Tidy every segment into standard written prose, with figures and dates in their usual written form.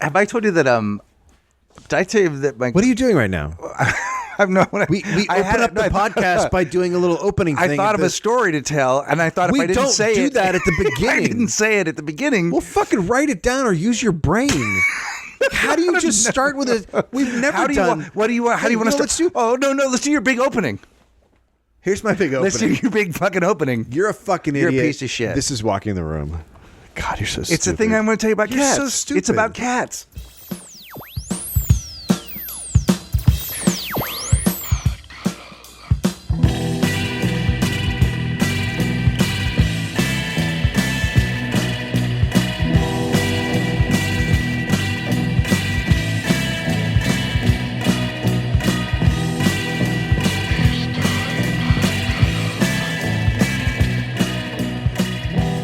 Have I told you that? Did I tell you that? What are you doing right now? I'm not. We open up the podcast by doing a little opening thing. I thought of a story to tell, and I thought if I didn't say do that at the beginning. I didn't say it at the beginning. Well, fucking write it down or use your brain. How do you just start with a? We've never done. What do you want? How do you want to start? Let's do. Oh no, let's do your big opening. Here's my big opening. Let's do your big fucking opening. You're a fucking idiot. You're a piece of shit. This is Walking the Room. God, you're so stupid. It's the thing I'm going to tell you about cats. You're so stupid. It's about cats.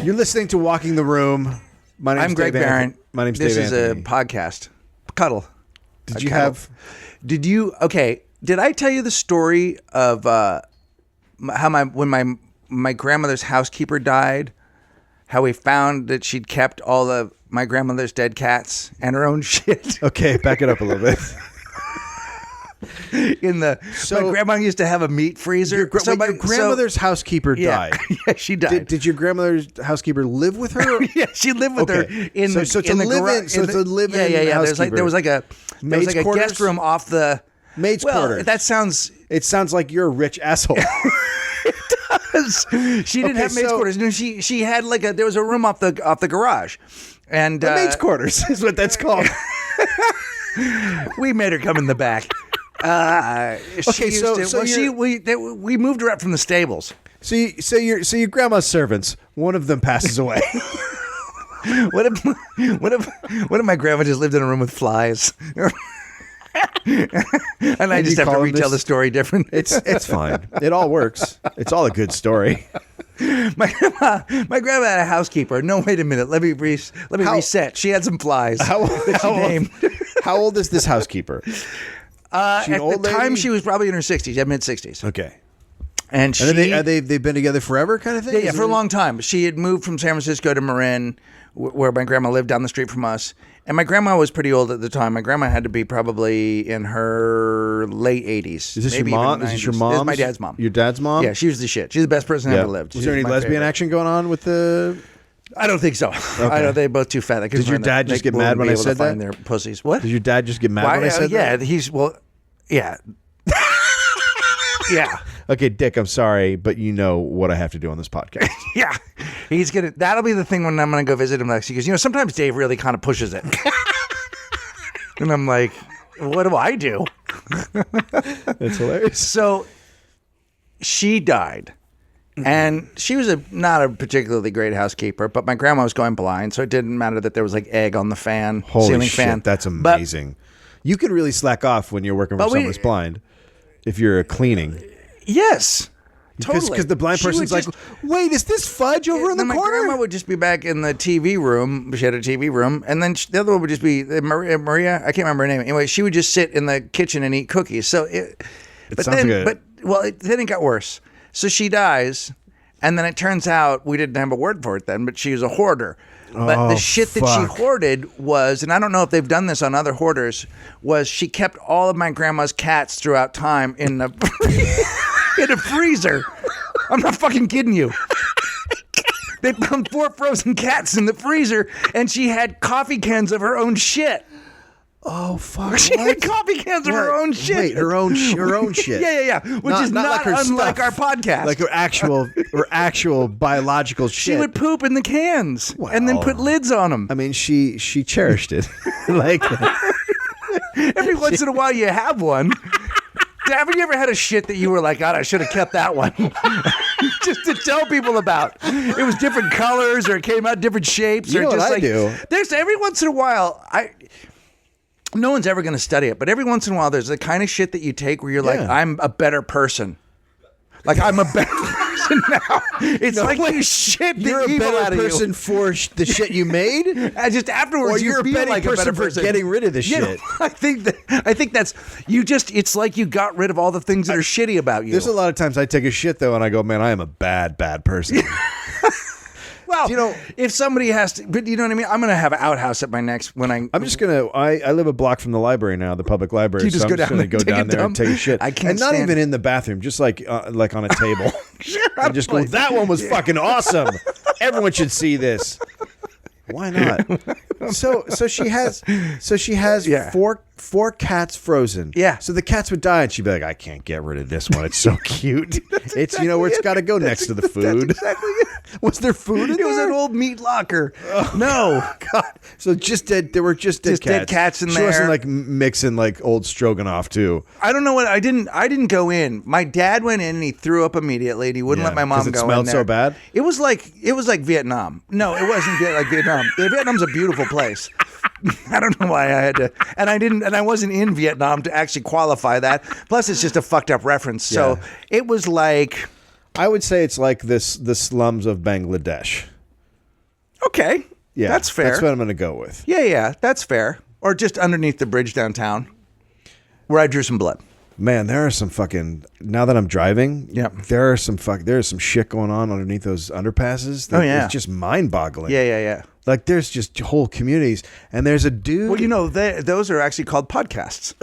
You're listening to Walking the Room. My name's I'm Greg Barron. My name's This Dave is Anthony. a podcast. Cuddle. Did you have? Did you? Okay. Did I tell you the story of how when my grandmother's housekeeper died? How we found that she'd kept all of my grandmother's dead cats and her own shit. Okay, back it up a little bit. My grandma used to have a meat freezer. Your grandmother's housekeeper died. Yeah, she died. Did your grandmother's housekeeper live with her? Yeah, she lived with her in the garage. So it's a live-in Yeah. housekeeper. There was like a guest room off the maid's quarters. That sounds. It sounds like you're a rich asshole. It does. She didn't have maid's quarters. No, she had there was a room off the garage, and maid's quarters is what that's called. We made her come in the back. We moved her up from the stables. So your grandma's servants, one of them passes away. What if my grandma just lived in a room with flies? And I just have to retell the story different. It's fine. It all works. It's all a good story. My grandma had a housekeeper. No, wait a minute. Let me reset. She had some flies that she named. How old is this housekeeper? At the time, she was probably in her 60s, mid-60s. Okay. And they've been together forever, kind of thing. Yeah, for a long time. She had moved from San Francisco to Marin, where my grandma lived down the street from us. And my grandma was pretty old at the time. My grandma had to be probably in her late 80s. Is this your mom? Is this your mom? This is my dad's mom. Your dad's mom? Yeah, she was the shit. She's the best person I ever lived. Was there any lesbian action going on with the? I don't think so. Okay. I know they're both too fat. Did your dad just get mad when I said that? Their pussies. What? Did your dad just get mad when I said that? Yeah. Yeah. Okay, Dick, I'm sorry, but you know what I have to do on this podcast. Yeah. That'll be the thing when I'm going to go visit him next. Because, sometimes Dave really kind of pushes it. And I'm like, what do I do? That's hilarious. So she died. And she was not a particularly great housekeeper, but my grandma was going blind, so it didn't matter that there was like egg on the fan, ceiling fan. That's amazing. You can really slack off when you're working for someone who's blind if you're cleaning. Yes. Totally. Because the blind person's like, wait, is this fudge over in the corner? My grandma would just be back in the TV room. She had a TV room. And then the other one would just be Maria. I can't remember her name. Anyway, she would just sit in the kitchen and eat cookies. So then it got worse. So she dies. And then it turns out we didn't have a word for it then, but she was a hoarder. But the shit that she hoarded was, and I don't know if they've done this on other hoarders, was she kept all of my grandma's cats throughout time in the in a freezer. I'm not fucking kidding you. They found 4 frozen cats in the freezer, and she had coffee cans of her own shit. Oh fuck! She had coffee cans of her own shit. Wait, her own shit. Yeah. Which is not like unlike our podcast. Like her actual biological shit. She would poop in the cans and then put lids on them. I mean, she cherished it. Like every once in a while, you have one. Haven't you ever had a shit that you were like, God, I should have kept that one, just to tell people about? It was different colors, or it came out different shapes, you or know just what like I do. There's every once in a while no one's ever going to study it, but every once in a while, there's the kind of shit that you take where you're like, I'm a better person. Like, I'm a better person now. It's you shit the evil out of you. You're a better person for the shit you made? And just afterwards, or you're you feel a better person for getting rid of the shit. I think that's, it's like you got rid of all the things that are shitty about you. There's a lot of times I take a shit, though, and I go, man, I am a bad person. Well, if somebody has to, but you know what I mean? I'm going to have an outhouse at my next, I'm just going to, I live a block from the library now, the public library. So I'm just going to go down there and take a shit. I can't And not even in the bathroom, just like on a table. I just go, that one was fucking awesome. Everyone should see this. Why not? So she has four cats frozen. Yeah. So the cats would die, and she'd be like, I can't get rid of this one. It's so cute. It's where it's got to go next to the food. That's exactly it. Was there food in there? It was an old meat locker. Oh, no. God. So just dead. There were just dead cats. Dead cats in there. She wasn't like mixing like old stroganoff too. I don't know what I didn't go in. My dad went in and he threw up immediately. And he wouldn't let my mom go in there. It smelled so bad. It was like Vietnam. No, it wasn't like Vietnam. Vietnam's a beautiful place. I don't know why I had to, and I wasn't in Vietnam to actually qualify that. Plus, it's just a fucked up reference. So it was like, I would say it's like the slums of Bangladesh. Okay, yeah, that's fair. That's what I'm going to go with. Yeah, that's fair. Or just underneath the bridge downtown, where I drew some blood. Man, there are some fucking. Now that I'm driving, there's some shit going on underneath those underpasses. It's just mind-boggling. Yeah. Like there's just whole communities, and there's a dude. Well, those are actually called podcasts.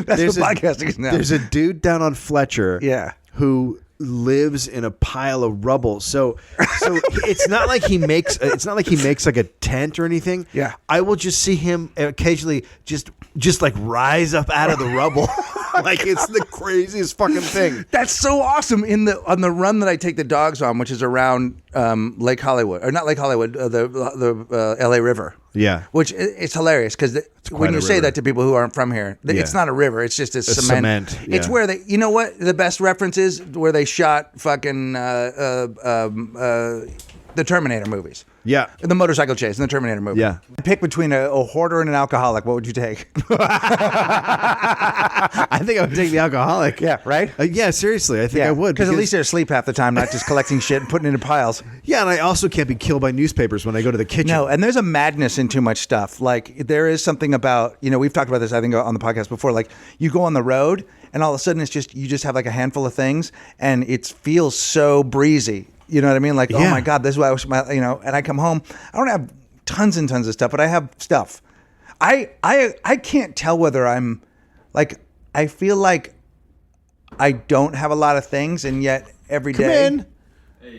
That's what podcasting is now. There's a dude down on Fletcher, who lives in a pile of rubble. So it's not like he makes like a tent or anything. Yeah, I will just see him occasionally just like rise up out of the rubble. Like it's the craziest fucking thing. That's so awesome. On the run that I take the dogs on, which is around Lake Hollywood, or not Lake Hollywood, the LA River. Yeah, which it's hilarious because when you say that to people who aren't from here, it's not a river. It's just a cement. Yeah. It's where they. You know what? The best reference is where they shot fucking the Terminator movies. Yeah. The motorcycle chase in the Terminator movie. Yeah. Pick between a hoarder and an alcoholic. What would you take? I think I would take the alcoholic. Yeah, right? Yeah, seriously. I think I would. Because at least they're asleep half the time, not just collecting shit and putting it in piles. Yeah, and I also can't be killed by newspapers when I go to the kitchen. No, and there's a madness in too much stuff. Like, there is something about, we've talked about this, I think, on the podcast before. Like, you go on the road, and all of a sudden, you just have like a handful of things, and it feels so breezy. You know what I mean? Like, oh my God, this is what I was, and I come home. I don't have tons and tons of stuff, but I have stuff. I can't tell whether I'm, like, I feel like I don't have a lot of things, and yet every day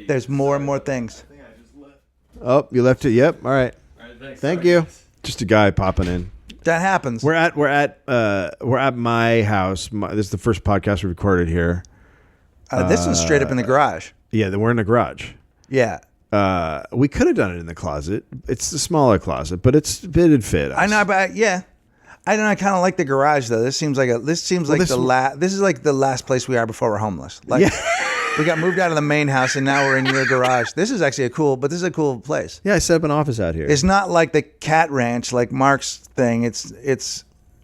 there's more and more things. I think I just left. Oh, you left it? Yep. All right. Thanks. Thank you. Just a guy popping in. That happens. We're at my house. This is the first podcast we recorded here. This one's straight up in the garage. Yeah, we're in the garage. Yeah. We could have done it in the closet. It's the smaller closet, but it'd fit us. I know, but yeah. I don't know. I kind of like the garage though. This is like the last place we are before we're homeless. Like we got moved out of the main house and now we're in your garage. This is actually this is a cool place. Yeah, I set up an office out here. It's not like the cat ranch like Mark's thing. It's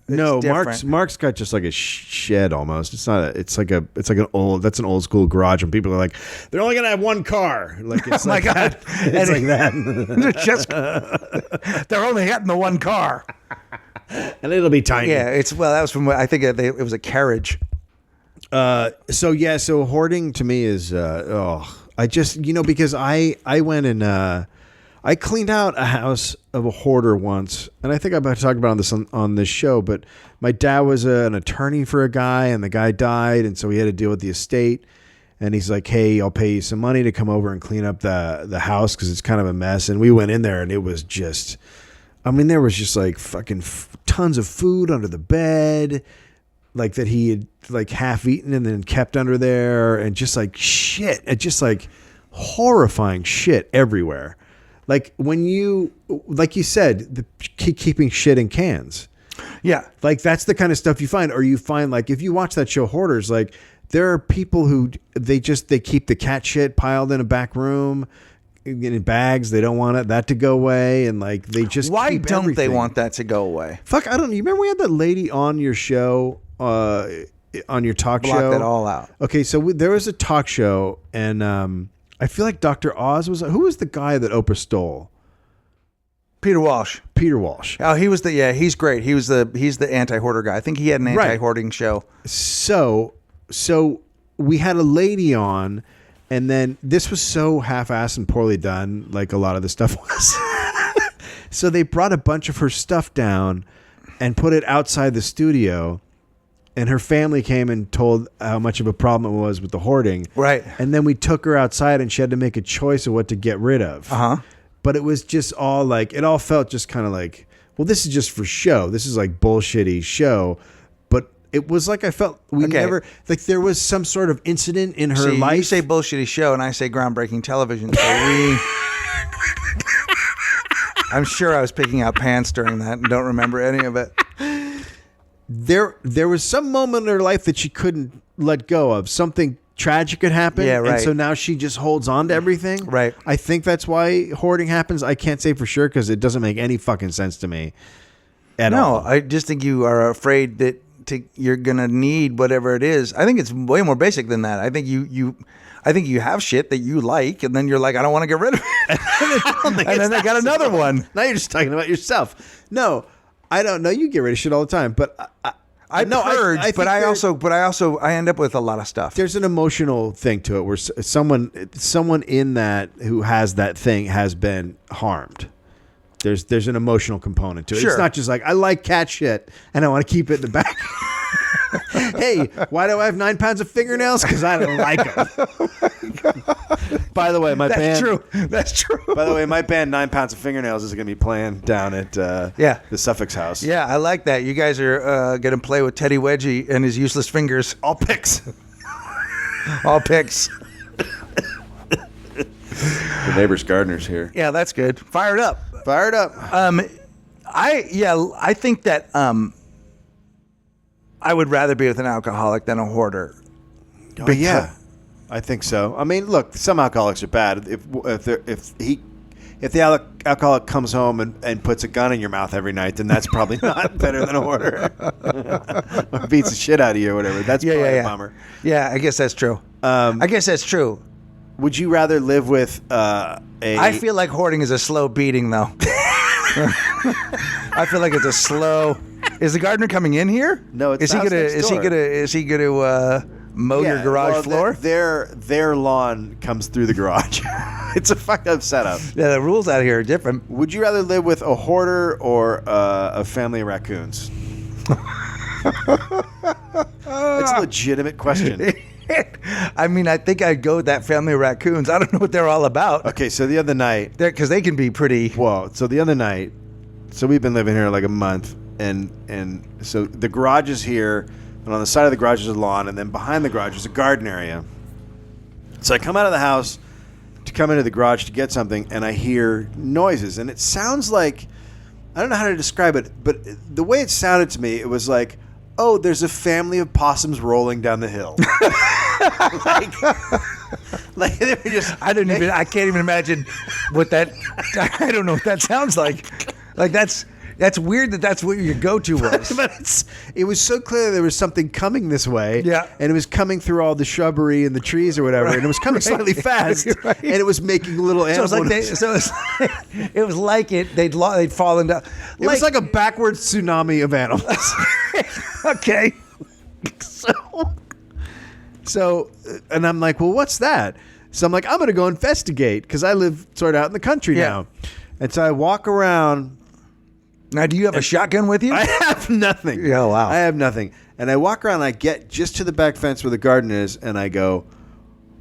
no, different. Mark's got just like a shed almost. It's not. It's like an old school garage, and people are like, they're only gonna have one car. Like it's my God, it's like that. They're only getting the one car, and it'll be tiny. Yeah, that was from I think it was a carriage. So hoarding to me is I just because I went and I cleaned out a house of a hoarder once, and I think I'm about to talk about this on this show, but my dad was an attorney for a guy, and the guy died, and so he had to deal with the estate, and he's like, hey, I'll pay you some money to come over and clean up the house because it's kind of a mess, and we went in there, and it was just, there was just like fucking tons of food under the bed, like that he had like half eaten and then kept under there, and just like shit, and just like horrifying shit everywhere. Like like you said, keeping shit in cans. Yeah. Like that's the kind of stuff you find, or you find like, if you watch that show Hoarders, like there are people who they keep the cat shit piled in a back room in bags. They don't want that to go away. And like, they just, why don't everything. They want that to go away? Fuck. I don't know. You remember we had that lady on your show, on your talk show? Block that all out. Okay. So there was a talk show, and, I feel like Dr. Oz who was the guy that Oprah stole? Peter Walsh. Oh, he was he's great. He's the anti-hoarder guy. I think he had an anti-hoarding show. So we had a lady on, And then this was so half-assed and poorly done, like a lot of the stuff was. So they brought a bunch of her stuff down and put it outside the studio. And her family came and told how much of a problem it was with the hoarding. Right. And then we took her outside and she had to make a choice of what to get rid of. Uh-huh. But it was just all like, it all felt just kind of like, well, this is just for show. This is like bullshitty show. But it was like I felt we never, like there was some sort of incident in her life. You say bullshitty show and I say groundbreaking television. So I'm sure I was picking out pants during that and don't remember any of it. There was some moment in her life that she couldn't let go of. Something tragic had happened. Yeah, right. And so now she just holds on to everything. Right. I think that's why hoarding happens. I can't say for sure because it doesn't make any fucking sense to me at all. No, I just think you are afraid that you're going to need whatever it is. I think it's way more basic than that. I think you have shit that you like, and then you're like, I don't want to get rid of it. and then they got another one. Now you're just talking about yourself. No, I don't know. You get rid of shit all the time, but I purge, but I also end up with a lot of stuff. There's an emotional thing to it where someone in that who has that thing has been harmed. There's an emotional component to it. Sure. It's not just like I like cat shit and I want to keep it in the back. Hey, why do I have 9 pounds of fingernails? Because I don't like them. By the way, That's true. By the way, my band 9 Pounds of Fingernails is going to be playing down at the Suffolk's house. Yeah, I like that. You guys are going to play with Teddy Wedgie and his useless fingers. All picks. All picks. The neighbor's gardener's here. Yeah, that's good. Fired up. I think that I would rather be with an alcoholic than a hoarder. Oh, yeah, I think so. I mean, look, some alcoholics are bad. If the alcoholic comes home and puts a gun in your mouth every night, then that's probably not better than a hoarder. Or beats the shit out of you or whatever. That's probably a bummer. Yeah, I guess that's true. Would you rather live with I feel like hoarding is a slow beating, though. I feel like it's a slow. Is the gardener coming in here? No, it's Is he gonna mow your garage floor? Their lawn comes through the garage. It's a fucked up setup. Yeah, the rules out here are different. Would you rather live with a hoarder or a family of raccoons? It's a legitimate question. I mean, I think I'd go with that family of raccoons. I don't know what they're all about. Okay, so the other night... Because they can be pretty... Well, so the other night... So we've been living here like a month, and so the garage is here, and on the side of the garage is a lawn, and then behind the garage is a garden area. So I come out of the house to come into the garage to get something, and I hear noises, and it sounds like... I don't know how to describe it, but the way it sounded to me, it was like... Oh, there's a family of possums rolling down the hill. like they were just. I can't even imagine what that. I don't know what that sounds like. Like that's weird that's what your go-to was. But it was so clear there was something coming this way. Yeah. And it was coming through all the shrubbery and the trees or whatever, and it was coming slightly fast, and it was making little animals. It was like they'd fallen down. It was like a backwards tsunami of animals. Okay. So, and I'm like, well, what's that? So I'm like, I'm going to go investigate because I live sort of out in the country now. And so I walk around. Now, do you have a shotgun with you? I have nothing. Oh, wow. I have nothing. And I walk around and I get just to the back fence where the garden is, and I go,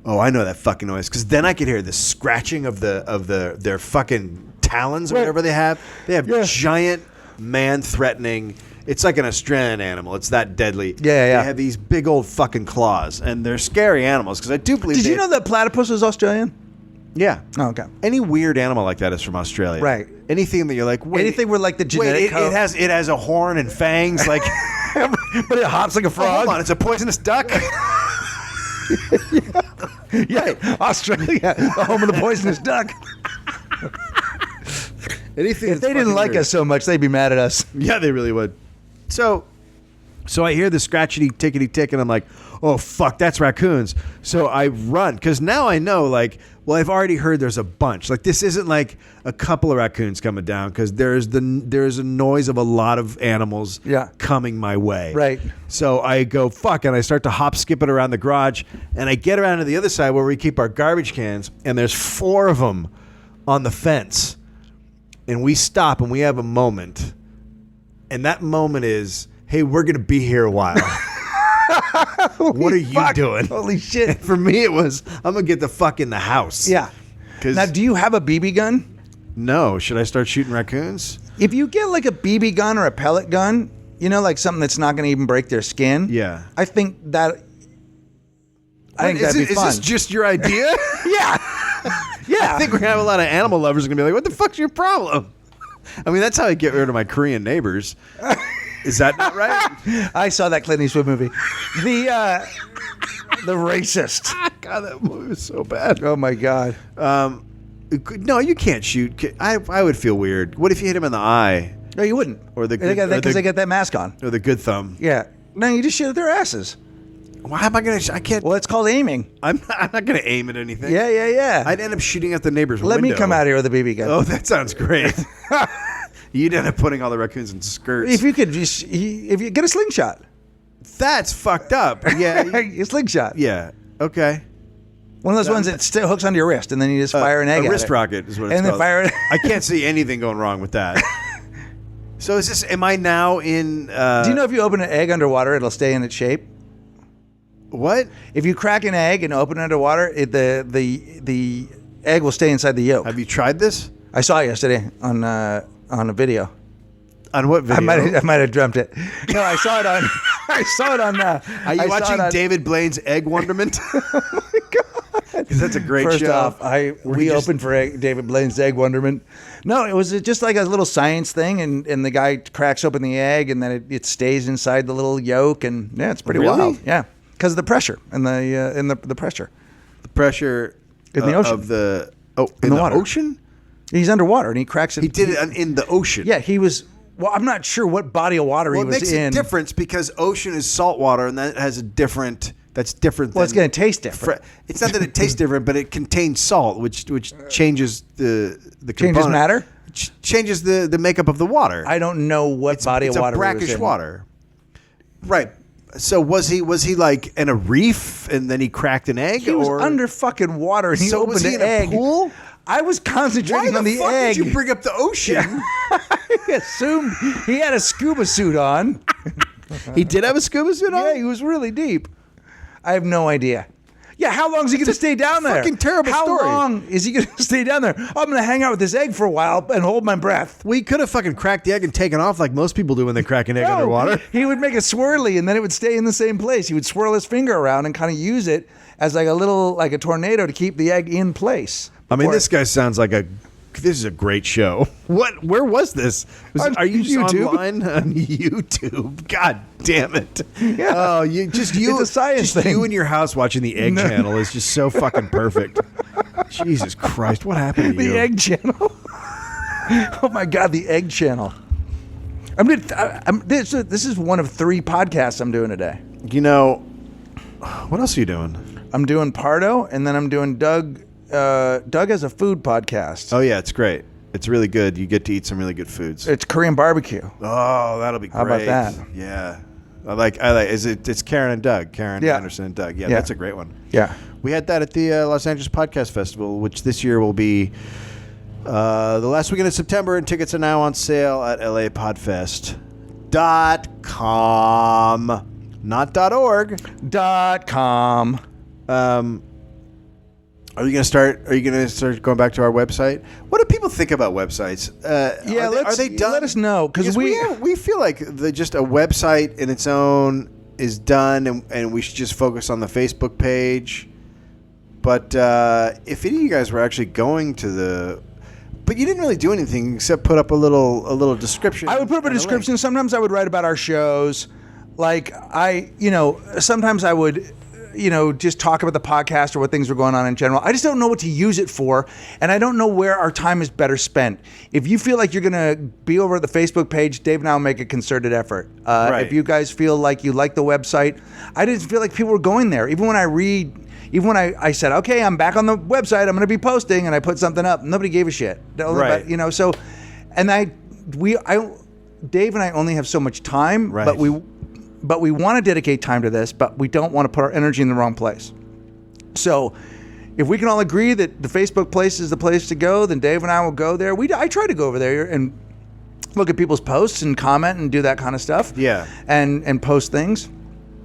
oh, I know that fucking noise. Because then I could hear the scratching of their fucking talons or whatever they have. They have giant man-threatening... It's like an Australian animal. It's that deadly. Yeah. They have these big old fucking claws, and they're scary animals. Because I do believe. Did you know that platypus is Australian? Yeah. Oh, okay. Any weird animal like that is from Australia. Right. Anything that you're like, wait. Anything where like the genetic code. It has a horn and fangs, like. But it hops like a frog. Oh, hold on, it's a poisonous duck. Yeah, Australia, the home of the poisonous duck. Anything. If they didn't like us so much, they'd be mad at us. Yeah, they really would. So I hear the scratchity tickety tick, and I'm like, oh fuck, that's raccoons. So I run because now I know like Well, I've already heard there's a bunch. Like, this isn't like a couple of raccoons coming down, because there's a noise of a lot of animals coming my way. Right. So I go, fuck, and I start to hop, skip it around the garage, and I get around to the other side where we keep our garbage cans, and there's 4 of them on the fence. And we stop, and we have a moment. And that moment is, hey, we're going to be here a while. What are you doing? Holy shit. And for me, it was, I'm going to get the fuck in the house. Yeah. Now, do you have a BB gun? No. Should I start shooting raccoons? If you get like a BB gun or a pellet gun, you know, like something that's not going to even break their skin. Yeah. I think that'd be fun. Is this just your idea? Yeah. Yeah. I think we're going to have a lot of animal lovers going to be like, what the fuck's your problem? I mean, that's how I get rid of my Korean neighbors. Is that not right? I saw that Clint Eastwood movie. The racist. God, that movie was so bad. Oh my God. No, you can't shoot. I would feel weird. What if you hit him in the eye? No, you wouldn't. Or the because they got that mask on. Or the good thumb. Yeah. No, you just shoot at their asses. Why am I gonna? I can't. Well, it's called aiming. I'm not gonna aim at anything. Yeah. I'd end up shooting at the neighbor's window. Let me come out here with a BB gun. Oh, that sounds great. You'd end up putting all the raccoons in skirts. If you could just, if you get a slingshot. That's fucked up. Yeah. A slingshot. Yeah. Okay. One of those ones that still hooks onto your wrist, and then you just fire an egg. A wrist rocket is what it's called. And then fire it. I can't see anything going wrong with that. So is this? Am I now in? Do you know if you open an egg underwater, it'll stay in its shape? What? If you crack an egg and open it underwater, the egg will stay inside the yolk. Have you tried this? I saw it yesterday on a video. On what video? I might have dreamt it. No, I saw it on. I saw it on. Are you watching David Blaine's Egg Wonderment? Oh my God! Because that's a great First show. Off, we opened for David Blaine's Egg Wonderment. No, it was just like a little science thing, and the guy cracks open the egg, and then it stays inside the little yolk, and yeah, it's pretty wild. Yeah, because of the pressure and the pressure. The pressure in the ocean of the in the water. ocean. He's underwater and he cracks it. He did it in the ocean. Yeah, he was. Well, I'm not sure what body of water he was in. Well, it makes a difference because ocean is salt water, and that has a different. That's different. Well, it's going to taste different. It's not that it tastes different, but it contains salt, which changes the changes matter. Changes the makeup of the water. I don't know what body of water. It's a brackish water. Right. So was he like in a reef and then he cracked an egg? He was under fucking water and he opened an egg. Pool? I was concentrating on the egg. Why did you bring up the ocean? I assumed he had a scuba suit on. He did have a scuba suit on? Yeah, he was really deep. I have no idea. Yeah, how long is he going to stay down there? Fucking terrible story. How long is he going to stay down there? I'm going to hang out with this egg for a while and hold my breath. We could have fucking cracked the egg and taken off like most people do when they crack an egg underwater. He would make it swirly and then it would stay in the same place. He would swirl his finger around and kind of use it as like a tornado to keep the egg in place. I mean, this guy sounds like this is a great show. Where was this? Are you just YouTube? online on YouTube? God damn it! Yeah. Oh, it's a science thing. You in your house watching the Egg Channel is just so fucking perfect. Jesus Christ, what happened to you? The Egg Channel. Oh my God, the Egg Channel. This is one of 3 podcasts I'm doing today. You know, what else are you doing? I'm doing Pardo, and then I'm doing Doug. Doug has a food podcast. Oh yeah, it's great. It's really good. You get to eat some really good foods. It's Korean barbecue. Oh, that'll be great. How about that? Yeah. I like. It's Karen and Doug. Karen Anderson and Doug. Yeah, that's a great one. Yeah. We had that at the Los Angeles Podcast Festival, which this year will be the last weekend of September, and tickets are now on sale at lapodfest.com. Not .org. .com. Are you gonna start going back to our website? What do people think about websites? Are they done? Let us know because we feel like just a website in its own is done, and we should just focus on the Facebook page. But if any of you guys were actually going to but you didn't really do anything except put up a little description. I would put up a description. Sometimes I would write about our shows. Like sometimes I would. Just talk about the podcast or what things were going on in general. I just don't know what to use it for, and I don't know where our time is better spent. If you feel like you're going to be over at the Facebook page, Dave and I will make a concerted effort. Right. If you guys feel like you like the website, I didn't feel like people were going there. Even when I read, even when I said, okay, I'm back on the website, I'm going to be posting, and I put something up, nobody gave a shit. Right. You know, so, and Dave and I only have so much time, right. but we want to dedicate time to this, but we don't want to put our energy in the wrong place. So if we can all agree that the Facebook place is the place to go, then Dave and I will go there. I try to go over there and look at people's posts and comment and do that kind of stuff. Yeah. And post things.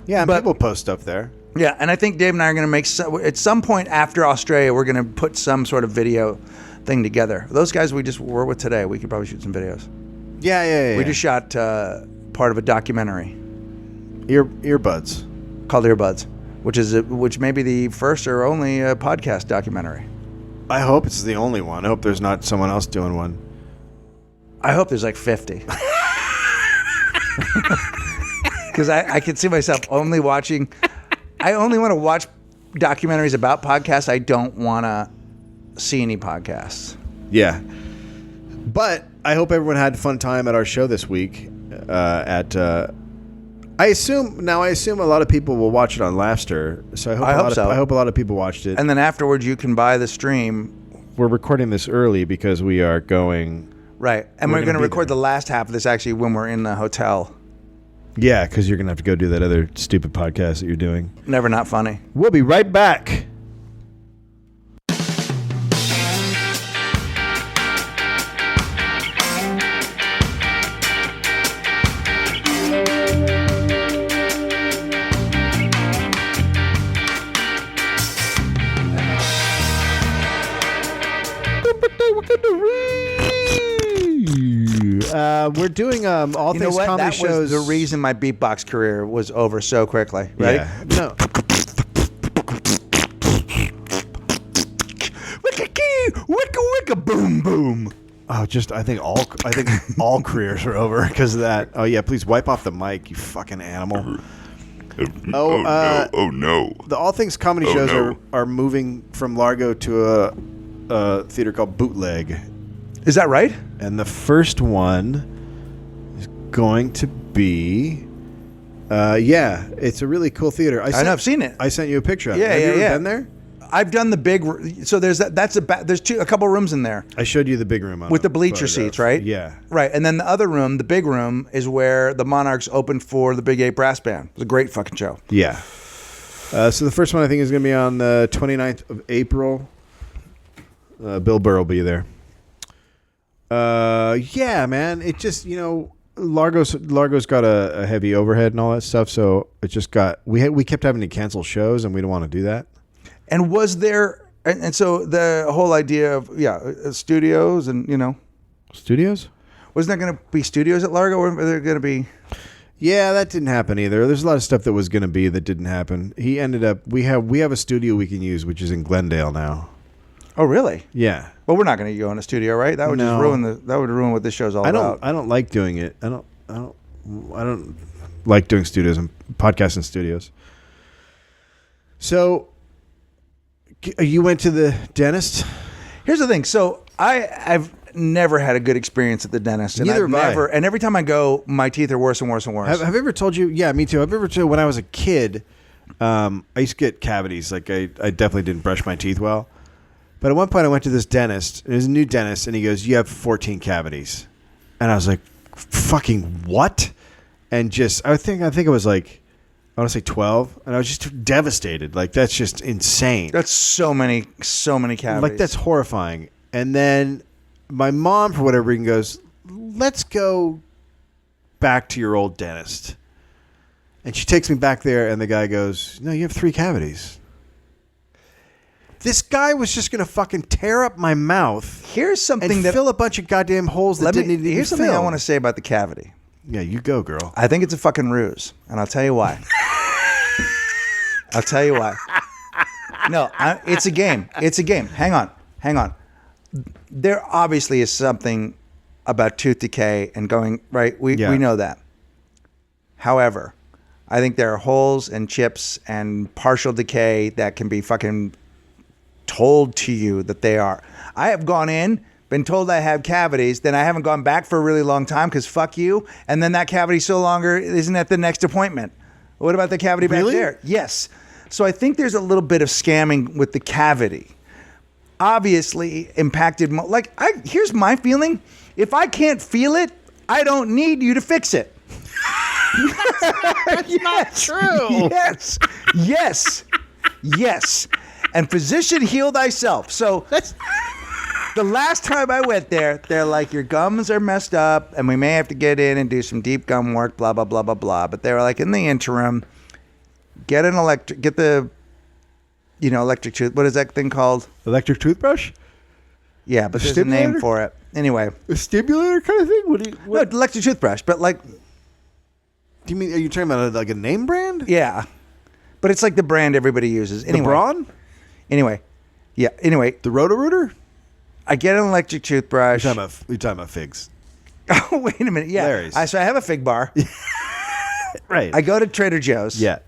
Yeah, but people post stuff there. Yeah, and I think Dave and I are going to make at some point after Australia, we're going to put some sort of video thing together. Those guys we just were with today, we could probably shoot some videos. Yeah. We just shot part of a documentary. Earbuds. Called Earbuds, which may be the first or only podcast documentary. I hope it's the only one. I hope there's not someone else doing one. I hope there's like 50. Because I can see myself only watching. I only want to watch documentaries about podcasts. I don't want to see any podcasts. Yeah. But I hope everyone had a fun time at our show this week. I assume a lot of people will watch it on Laughster. So I hope a lot of people watched it. And then afterwards, you can buy the stream. We're recording this early because we are going. Right. And we're going to record the last half of this actually when we're in the hotel. Yeah, because you're going to have to go do that other stupid podcast that you're doing. Never Not Funny. We'll be right back. We're doing all things comedy shows. That was the reason my beatbox career was over so quickly. Right? Yeah. No. Wicka wicka boom boom. Oh, I think all careers are over because of that. Oh yeah, please wipe off the mic, you fucking animal. Oh no. The All Things comedy shows are moving from Largo to a theater called Bootleg. Is that right? And the first one is going to be, it's a really cool theater. I know, I've seen it. I sent you a picture of it. Yeah, Have you ever yeah. been there? I've done the big. So there's that. There's a couple rooms in there. I showed you the big room with the bleacher seats, right? Yeah. Right, and then the other room, the big room, is where the Monarchs opened for the Big 8 Brass Band. It was a great fucking show. Yeah. So the first one I think is going to be on the 29th of April. Bill Burr will be there. Yeah, man. It just, Largo's got a heavy overhead and all that stuff, so it just got we kept having to cancel shows, and we don't want to do that. And was there, and so the whole idea of studios and studios, wasn't there going to be studios at Largo, or were there going to be? Yeah, that didn't happen either. There's a lot of stuff that was going to be that didn't happen. He ended up we have a studio we can use, which is in Glendale now. Oh, really? Yeah. Well, we're not going to go in a studio, right? That would just ruin what this show's all about. I don't like doing it. I don't like doing studios and podcasts in studios. So, you went to the dentist? Here's the thing. So I've never had a good experience at the dentist, and Neither have I. And every time I go, my teeth are worse and worse and worse. Have I ever told you? Yeah, me too. I've ever told you when I was a kid, I used to get cavities. Like I definitely didn't brush my teeth well. But at one point I went to this dentist. It was a new dentist, and he goes, "You have 14 cavities," and I was like, "Fucking what?" And I think it was like, I want to say 12, and I was just devastated. Like, that's just insane. That's so many cavities. Like, that's horrifying. And then my mom, for whatever reason, goes, "Let's go back to your old dentist." And she takes me back there, and the guy goes, "No, you have 3 cavities." This guy was just going to fucking tear up my mouth. Here's something and fill a bunch of goddamn holes that didn't need to be Here's something I want to say about the cavity. Yeah, you go, girl. I think it's a fucking ruse, and I'll tell you why. I'll tell you why. No, it's a game. It's a game. Hang on. There obviously is something about tooth decay and going, right? We know that. However, I think there are holes and chips and partial decay that can be fucking told to you that they are. I have gone in, been told I have cavities, then I haven't gone back for a really long time because fuck you, and then that cavity so longer isn't at the next appointment. What about the cavity back there? Yes. So I think there's a little bit of scamming with the cavity. Obviously impacted. Here's my feeling. If I can't feel it, I don't need you to fix it. That's not true. Yes. And physician, heal thyself. So the last time I went there, they're like, your gums are messed up and we may have to get in and do some deep gum work, blah, blah, blah, blah, blah. But they were like, in the interim, get the, electric tooth. What is that thing called? Electric toothbrush? Yeah, but there's a name for it. Anyway. A stimulator kind of thing? No, electric toothbrush, but like. Do you mean, are you talking about like a name brand? Yeah. But it's like the brand everybody uses. Anyway. The Braun? Anyway. Yeah, anyway. The Roto-Rooter? I get an electric toothbrush. You're talking about figs. Oh, wait a minute. Yeah. So I have a fig bar. Right. I go to Trader Joe's. Yeah.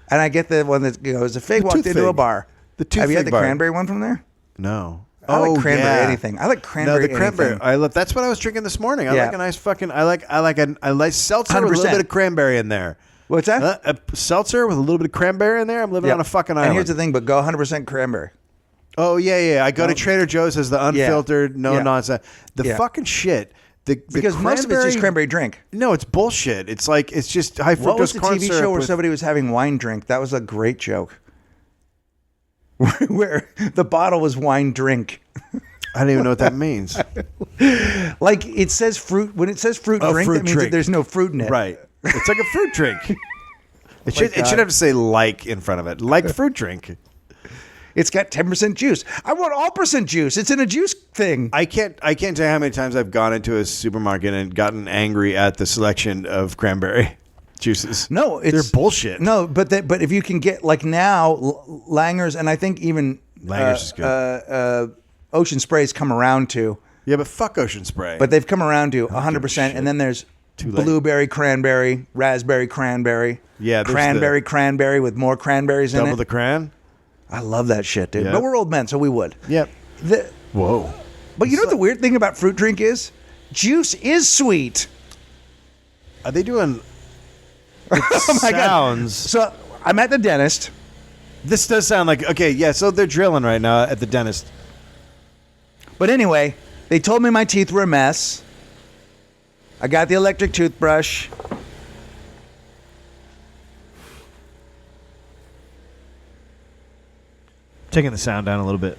And I get the one that goes, a fig walked into a bar. Have you had the cranberry one from there? No. I like cranberry anything. I like cranberry anything. No, the cranberry. That's what I was drinking this morning. I like a nice fucking, I like seltzer 100%. with a little bit of cranberry in there. What's that? A seltzer with a little bit of cranberry in there. I'm living on a fucking island. And here's the thing, but go 100% cranberry. Oh, yeah. I go to Trader Joe's as the unfiltered, no nonsense. The fucking shit. Because most of it's just cranberry drink. No, it's bullshit. It's just high fructose corn syrup. What was the TV show where somebody was having wine drink? That was a great joke. Where the bottle was wine drink. I don't even know what that means. Like it says fruit. When it says fruit drink, that means that there's no fruit in it. Right. It's like a fruit drink. It should have to say like in front of it. Like fruit drink. It's got 10% juice. I want all percent juice. It's in a juice thing. I can't tell you how many times I've gone into a supermarket and gotten angry at the selection of cranberry juices. No, they're bullshit. No, but if you can get like now Langer's, and I think even Langer's is good. Ocean Spray's come around to. Yeah, but fuck Ocean Spray. But they've come around to 100%, and then there's blueberry cranberry, raspberry cranberry. Yeah, cranberry with more cranberries in it. Double the cran. I love that shit, dude. Yep. But we're old men, so we would. Yep. Whoa. But you know what the weird thing about fruit drink is? Juice is sweet. Are they doing... Oh my God. So I'm at the dentist. This does sound like... Okay, yeah, so they're drilling right now at the dentist. But anyway, they told me my teeth were a mess. I got the electric toothbrush. Taking the sound down a little bit.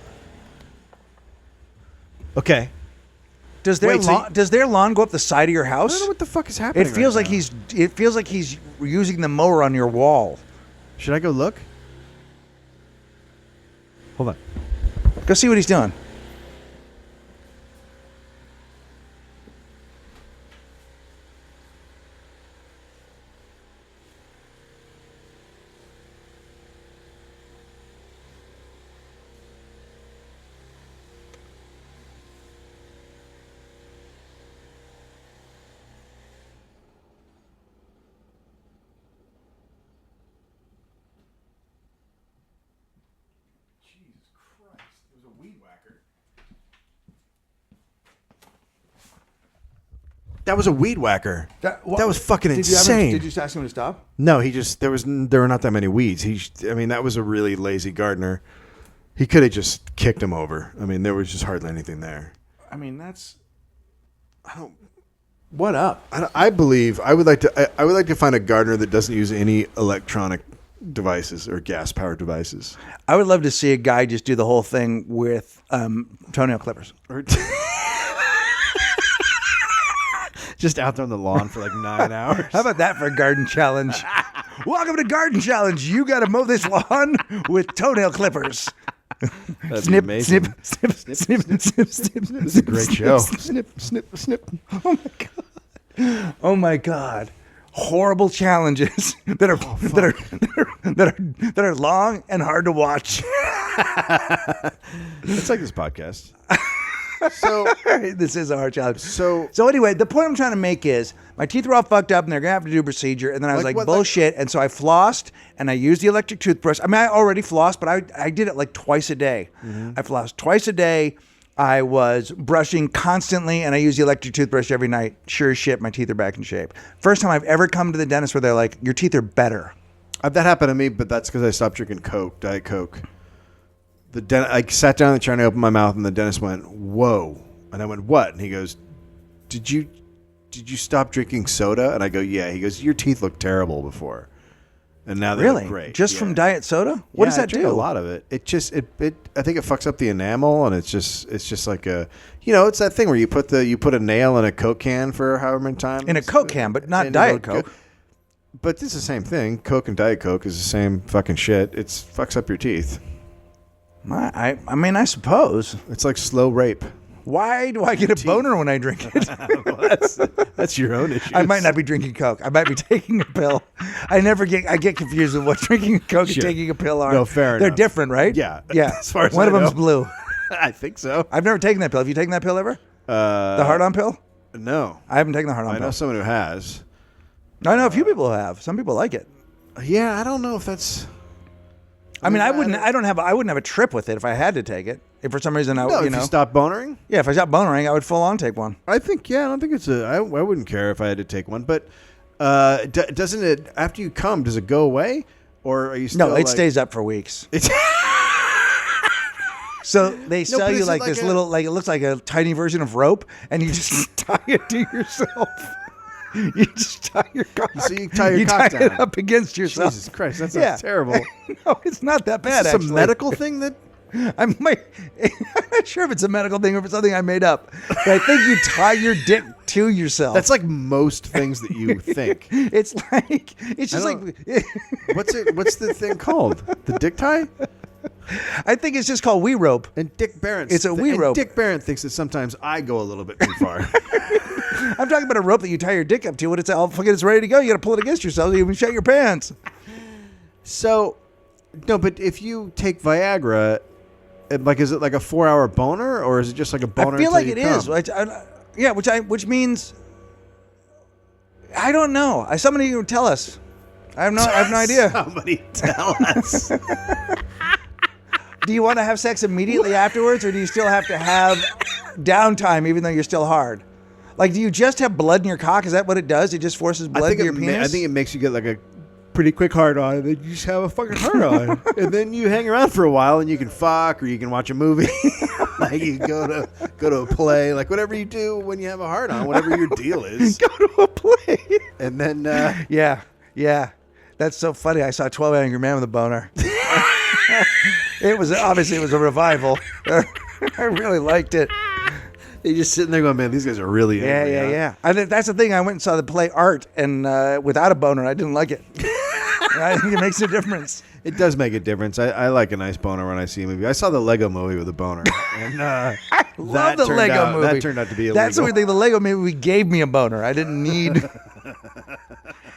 Okay. Does their lawn go up the side of your house? I don't know what the fuck is happening. It feels like he's using the mower on your wall. Should I go look? Hold on. Go see what he's doing. That was a weed whacker. That was fucking insane. Did you ask him to stop? No, there were not that many weeds. That was a really lazy gardener. He could have just kicked him over. I mean, there was just hardly anything there. I mean, what up? I believe I would like to find a gardener that doesn't use any electronic devices or gas powered devices. I would love to see a guy just do the whole thing with toenail clippers. Just out there on the lawn for like 9 hours. How about that for a garden challenge? Welcome to Garden Challenge. You got to mow this lawn with toenail clippers. That'd snip, be amazing. snip, snip, snip, snip, snip. This is a great show. Snip, snip, snip. Oh my god. Oh my god. Horrible challenges that are long and hard to watch. It's like this podcast. So this is a hard challenge. So anyway, the point I'm trying to make is my teeth were all fucked up and they're gonna have to do a procedure. And then I was like bullshit. And so I flossed and I used the electric toothbrush. I mean, I already flossed, but I did it like twice a day. Mm-hmm. I flossed twice a day. I was brushing constantly and I used the electric toothbrush every night. Sure as shit, my teeth are back in shape. First time I've ever come to the dentist where they're like, your teeth are better. That happened to me, but that's because I stopped drinking Diet Coke. I sat down in the chair and I opened my mouth, and the dentist went, "Whoa!" And I went, "What?" And he goes, "Did you stop drinking soda?" And I go, "Yeah." He goes, "Your teeth looked terrible before, and now they look great." Just from diet soda? What does that do? A lot of it. It just I think it fucks up the enamel, and it's just like a, it's that thing where you put a nail in a Coke can for however many times. In a Coke can, but not Diet Coke. But it's the same thing. Coke and Diet Coke is the same fucking shit. It fucks up your teeth. I mean, I suppose. It's like slow rape. Why do I get a boner when I drink it? Well, that's your own issue. I might not be drinking Coke. I might be taking a pill. I get confused with what drinking Coke and taking a pill are. No, fair enough. They're different, right? Yeah. Yeah. As far as one of them's blue. I think so. I've never taken that pill. Have you taken that pill ever? The Hard-On pill? No. I haven't taken the Hard-On pill. I know someone who has. I know a few people who have. Some people like it. Yeah, I don't know if that's... I wouldn't have a trip with it if I had to take it. If for some reason if you stop bonering? Yeah, if I stopped bonering, I would full on take one. I don't think it's I wouldn't care if I had to take one, but doesn't it, after you come, does it go away? Or are you still... No, it stays up for weeks. So they sell you like this little, like it looks like a tiny version of rope, and you just tie it to yourself. You just tie your cock. So you tie your cock down. It up against yourself. Jesus Christ, that sounds terrible. No, it's not that bad. Is this a medical thing that... I'm not sure if it's a medical thing or if it's something I made up. But I think you tie your dick to yourself. That's like most things that you think. It's just like... What's the thing called? The dick tie? I think it's just called wee rope. And Dick Barrett. It's a wee rope. Dick Barrett thinks that sometimes I go a little bit too far. I'm talking about a rope that you tie your dick up to. When it's all fucking it's ready to go, you got to pull it against yourself. So you can shut your pants. So, no, but if you take Viagra, is it like a 4-hour boner, or is it just like a boner? I feel like it is. Which means I don't know. Somebody would tell us. I have no idea. Somebody tell us. Do you want to have sex immediately afterwards, or do you still have to have downtime even though you're still hard? Like, do you just have blood in your cock? Is that what it does? It just forces blood to your penis? I think it makes you get like a pretty quick hard on, and then you just have a fucking hard on. And then you hang around for a while, and you can fuck, or you can watch a movie. Like you go to a play, like whatever you do when you have a hard on, whatever your deal is. Go to a play. And then... Yeah. That's so funny. I saw 12 Angry Men with a boner. It was a revival. I really liked it. You're just sitting there going, man, these guys are really angry. Yeah. I think that's the thing. I went and saw the play Art, and without a boner, I didn't like it. I think it makes a difference. It does make a difference. I like a nice boner when I see a movie. I saw the Lego movie with a boner. And I love the Lego movie. That turned out to be illegal. That's the weird thing. The Lego movie gave me a boner. I didn't need...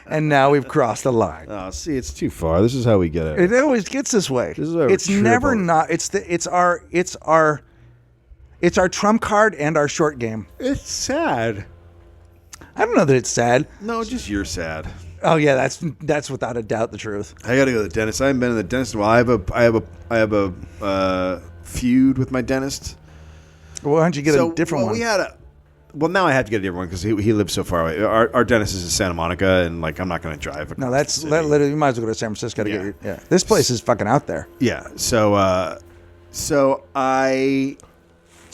And now we've crossed the line. Oh, see, it's too far. This is how we get it. It always gets this way. This is how it's never not. It's our trump card and our short game. It's sad. I don't know that it's sad. No, just you're sad. Oh yeah, that's without a doubt the truth. I got to go to the dentist. I haven't been to the dentist in a while. I have a feud with my dentist. Well, why don't you get a different one? Now I have to get a different one because he lives so far away. Our dentist is in Santa Monica, and like I'm not going to drive. No, that's literally you might as well go to San Francisco to get your. Yeah, this place is fucking out there. Yeah. So I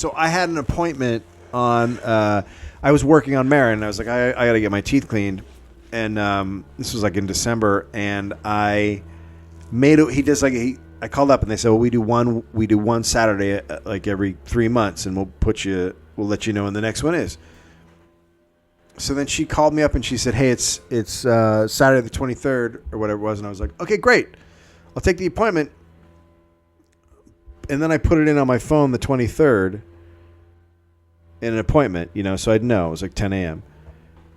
had an appointment on. I was working on Marin, and I was like, I got to get my teeth cleaned, and this was like in December, and I made it. He does like I called up, and they said, well, we do one Saturday like every 3 months, and we'll let you know when the next one is. So then she called me up and she said, hey, it's Saturday the 23rd or whatever it was. And I was like, okay, great. I'll take the appointment. And then I put it in on my phone the 23rd in an appointment, so I'd know. It was like 10 a.m.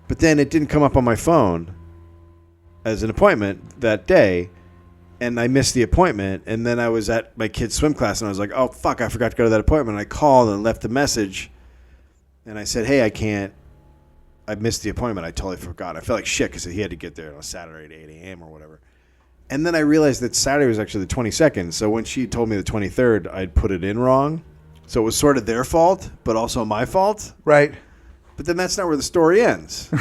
But then it didn't come up on my phone as an appointment that day. And I missed the appointment. And then I was at my kid's swim class and I was like, oh, fuck, I forgot to go to that appointment. And I called and left a message. And I said, hey, I missed the appointment. I totally forgot. I felt like shit because he had to get there on Saturday at 8 a.m. or whatever. And then I realized that Saturday was actually the 22nd. So when she told me the 23rd, I'd put it in wrong. So it was sort of their fault, but also my fault. Right. But then that's not where the story ends.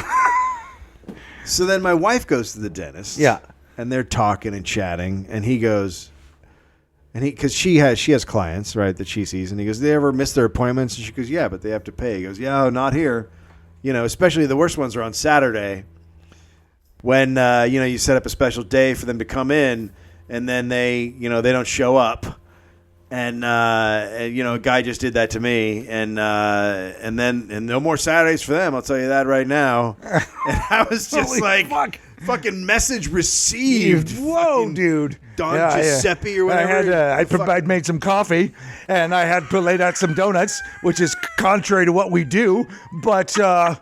So then my wife goes to the dentist. Yeah. and they're talking and chatting, and he goes, because she has clients, right, that she sees, and he goes, "They ever miss their appointments?" And she goes, "Yeah, but they have to pay." He goes, "Yeah, oh, not here. Especially the worst ones are on Saturday when you set up a special day for them to come in, and then they don't show up." And a guy just did that to me, and no more Saturdays for them. I'll tell you that right now. And I was just fucking message received. Whoa, dude! Don Giuseppe or whatever. I'd made some coffee, and I had laid out some donuts, which is contrary to what we do. But so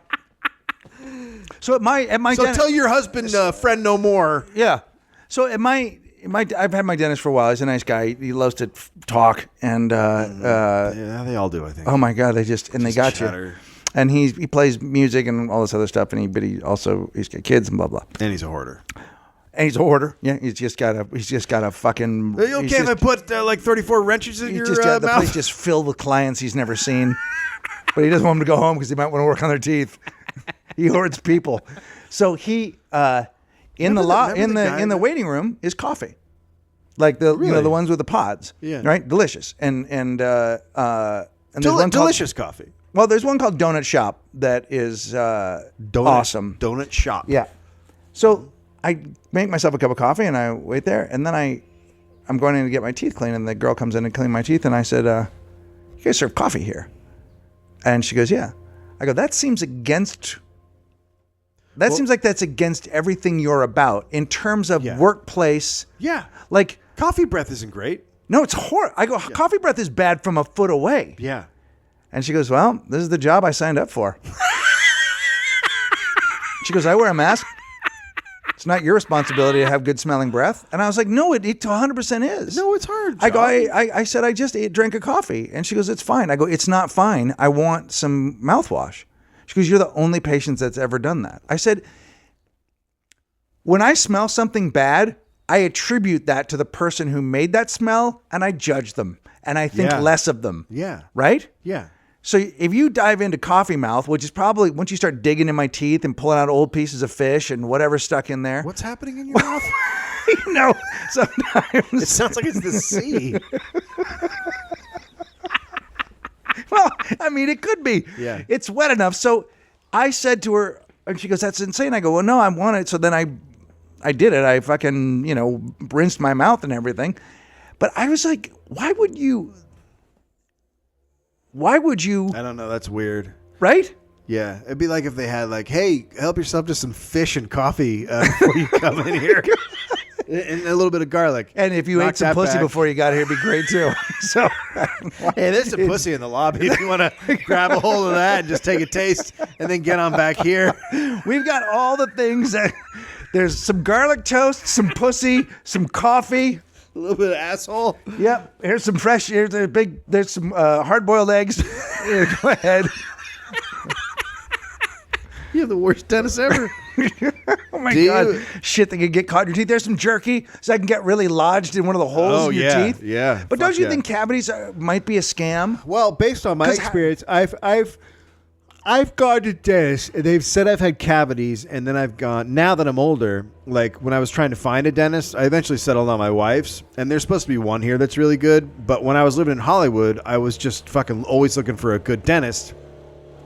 at my tell your husband, friend, no more. Yeah. So at my I've had my dentist for a while. He's a nice guy. He loves to talk, and yeah, they all do, I think. Oh my God, they got chatter. You. And he plays music and all this other stuff, and he's got kids and blah blah. And he's a hoarder. And he's a hoarder. Yeah, he's just got a fucking. Are you okay if I put 34 wrenches in your mouth? The place just filled with clients he's never seen, but he doesn't want them to go home because they might want to work on their teeth. He hoards people. So he in the waiting room is coffee, like the the ones with the pods. Yeah. Right. Delicious and delicious coffee. Well, there's one called Donut Shop that is awesome. Donut Shop. Yeah. So I make myself a cup of coffee and I wait there, and then I'm going in to get my teeth cleaned, and the girl comes in to clean my teeth, and I said, "You guys serve coffee here?" And she goes, "Yeah." I go, "That seems against. Seems like that's against everything you're about in terms of workplace." Yeah. Like coffee breath isn't great. No, it's horrible. I go, coffee breath is bad from a foot away. Yeah. And she goes, "Well, this is the job I signed up for." She goes, "I wear a mask. It's not your responsibility to have good smelling breath." And I was like, "No, it 100% is." No, it's hard. I go, I said, "I just drank a coffee." And she goes, "It's fine." I go, "It's not fine. I want some mouthwash." She goes, "You're the only patient that's ever done that." I said, "When I smell something bad, I attribute that to the person who made that smell, and I judge them, and I think less of them." Yeah. Right? Yeah. So if you dive into coffee mouth, which is probably once you start digging in my teeth and pulling out old pieces of fish and whatever's stuck in there. What's happening in your mouth? Sometimes. It sounds like it's the sea. Well, I mean, it could be. Yeah. It's wet enough. So I said to her, and she goes, "That's insane." I go, "Well, no, I want it." So then I did it. I fucking, rinsed my mouth and everything. But I was like, why would you? I don't know. That's weird. Right? Yeah. It'd be like if they had "Hey, help yourself to some fish and coffee before you come in here." And a little bit of garlic. And if you ate some pussy before you got here, it'd be great too. So, hey, there's some pussy in the lobby. If you want to grab a hold of that and just take a taste and then get on back here. We've got all the things that there's some garlic toast, some pussy, some coffee. A little bit of asshole. Yep. Here's some fresh. There's some hard-boiled eggs. Go ahead. You're the worst dentist ever. Oh my God. Shit that can get caught in your teeth. There's some jerky so I can get really lodged in one of the holes in your teeth. Yeah. But don't you think cavities might be a scam? Well, based on my experience, I've gone to dentists and they've said I've had cavities, and then I've gone, now that I'm older, like when I was trying to find a dentist, I eventually settled on my wife's, and there's supposed to be one here that's really good. But when I was living in Hollywood, I was just fucking always looking for a good dentist.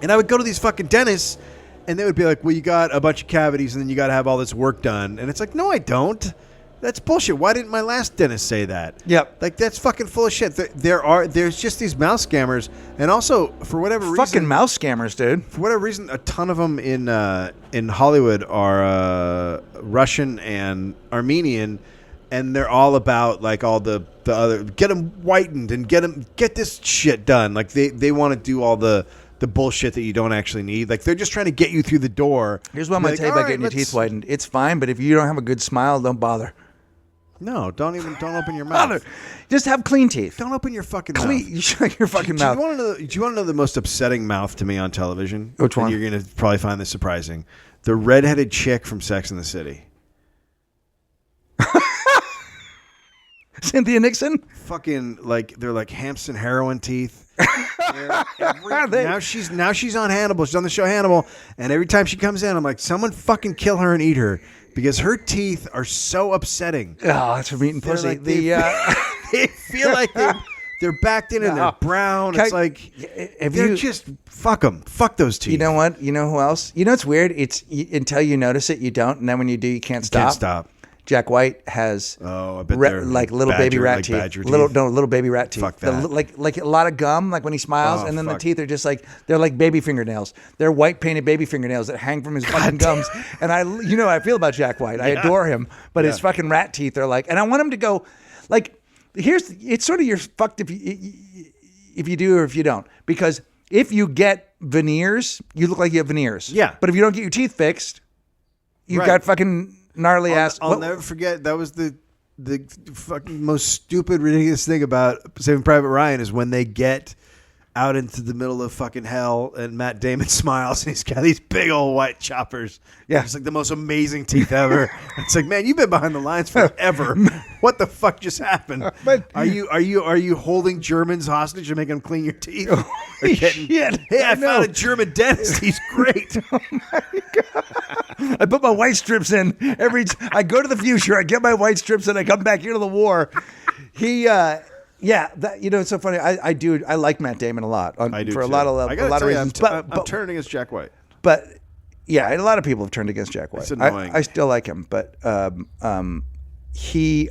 And I would go to these fucking dentists, and they would be like, "Well, you got a bunch of cavities, and then you got to have all this work done." And it's like, no, I don't. That's bullshit. Why didn't my last dentist say that? Yep. Like, that's fucking full of shit. There's just these mouth scammers, and also for whatever reason, fucking mouth scammers, dude. For whatever reason, a ton of them in Hollywood are Russian and Armenian, and they're all about like all the other, get them whitened and get this shit done. Like they want to do all the bullshit that you don't actually need. Like they're just trying to get you through the door. Here's what I'm going to tell you about getting your teeth whitened. It's fine, but if you don't have a good smile, don't bother. No, don't open your mouth. Just have clean teeth. Don't open your fucking mouth. You shut your fucking mouth. Do you want to know the most upsetting mouth to me on television? Which one? And you're going to probably find this surprising. The redheaded chick from Sex and the City. Cynthia Nixon? Fucking they're like Hampson heroin teeth. Now she's on Hannibal. She's on the show Hannibal, and every time she comes in, I'm like, someone fucking kill her and eat her, because her teeth are so upsetting. Oh, that's from eating pussy. Like they feel like they're backed in and they're brown. It's like they're just fuck them. Fuck those teeth. You know what? You know who else? You know what's weird? It's until you notice it, you don't, and then when you do, you can't stop. Can't stop. Jack White has I bet they're like little baby rat teeth. Little baby rat teeth. Fuck that. Like a lot of gum, like when he smiles, and then the teeth are just like they're like baby fingernails. They're white painted baby fingernails that hang from his fucking gums. And I feel about Jack White. I adore him, but his fucking rat teeth are like. And I want him to go, like, it's sort of you're fucked if you do or if you don't, because if you get veneers, you look like you have veneers. Yeah. But if you don't get your teeth fixed, you've got fucking gnarly ass. I'll never forget. That was the fucking most stupid, ridiculous thing about Saving Private Ryan is when they get out into the middle of fucking hell and Matt Damon smiles and he's got these big old white choppers. Yeah, it's like the most amazing teeth ever. It's like, man, you've been behind the lines forever. What the fuck just happened? Are you holding Germans hostage and making them clean your teeth? Shit! Hey, I found a German dentist. He's great. Oh my God. I put my white strips in I go to the future, I get my white strips, and I come back here to the war. It's so funny. I like Matt Damon a lot. I do for too. a lot of reasons. I'm turning against Jack White. But yeah, a lot of people have turned against Jack White. It's annoying. I still like him, but he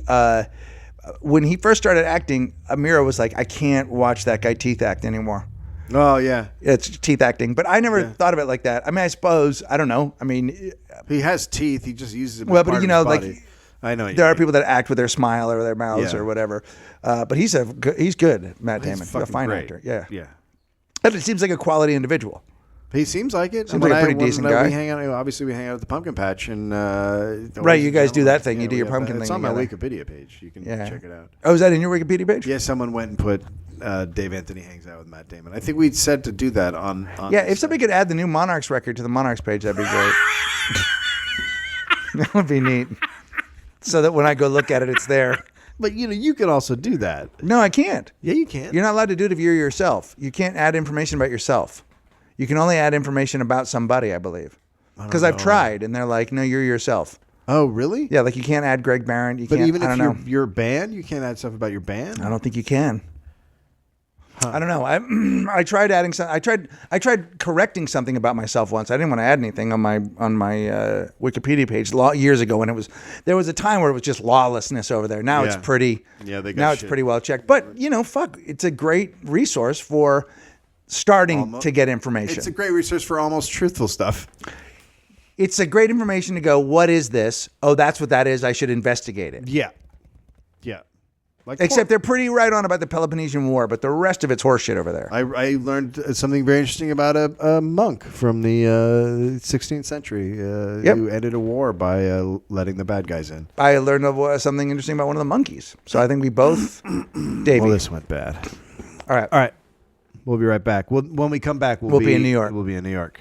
when he first started acting, Amira was like, I can't watch that guy teeth act anymore. Oh yeah, it's teeth acting, but I never thought of it like that. I mean, I suppose I don't know. I mean, he has teeth. He just uses them. Well, but you know, like I know there are people that act with their smile or their mouths or whatever. But he's good, Matt Damon. He's a fine actor. Yeah, yeah. And it seems like a quality individual. He seems like it. Seems like a pretty decent guy. We hang out. Obviously, we hang out at the pumpkin patch, and right. You guys do that thing. You do your pumpkin thing. It's on my Wikipedia page. You can check it out. Oh, is that in your Wikipedia page? Yeah, someone went and put Dave Anthony hangs out with Matt Damon. I think we'd said to do that on yeah, if somebody could add the new Monarchs record to the Monarchs page, that'd be great. That would be neat. So that when I go look at it, it's there. But you can also do that. No, I can't. Yeah, you can. You're not allowed to do it if you're yourself. You can't add information about yourself. You can only add information about somebody, I believe. Because I've tried, and they're like, no, you're yourself. Oh, really? Yeah, like you can't add Greg Barron. You can't, even if you're a band, you can't add stuff about your band? I don't think you can. Huh. I don't know. I tried adding some. I tried correcting something about myself once. I didn't want to add anything on my Wikipedia page years ago, and there was a time where it was just lawlessness over there. Now it's pretty. Yeah, they got now it's pretty well checked. But it's a great resource for starting to get information. It's a great resource for almost truthful stuff. It's a great information to go, what is this? Oh, that's what that is. I should investigate it. Yeah. Yeah. Except they're pretty right on about the Peloponnesian War, but the rest of it's horseshit over there. I learned something very interesting about a monk from the 16th century who ended a war by letting the bad guys in. I learned something interesting about one of the monkeys. So I think we both, Davey. Well, this went bad. All right. We'll be right back. When we come back, we'll be in New York. We'll be in New York.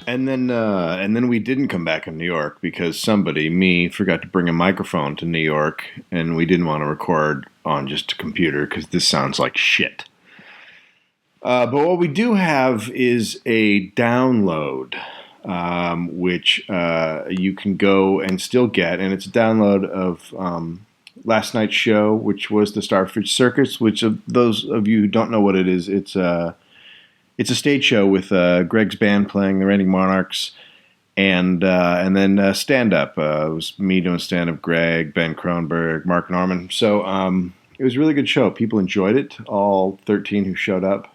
And then we didn't come back in New York because me, forgot to bring a microphone to New York, and we didn't want to record on just a computer because this sounds like shit. But what we do have is a download, which you can go and still get, and it's a download of last night's show, which was the Starfish Circus. Which of those of you who don't know what it is, it's a stage show with Greg's band playing the Reigning Monarchs, and then stand-up. It was me doing stand-up, Greg, Ben Kronberg, Mark Norman. So it was a really good show. People enjoyed it, all 13 who showed up.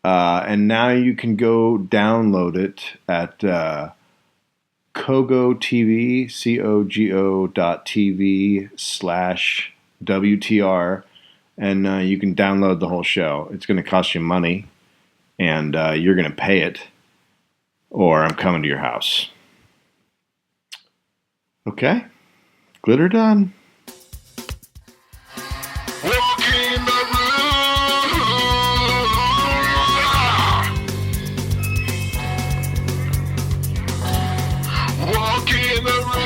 And now you can go download it at Kogo TV, kogo.tv/WTR, and you can download the whole show. It's going to cost you money. And you're going to pay it, or I'm coming to your house. Okay? Glitter done. Walking the room. Walking in the room.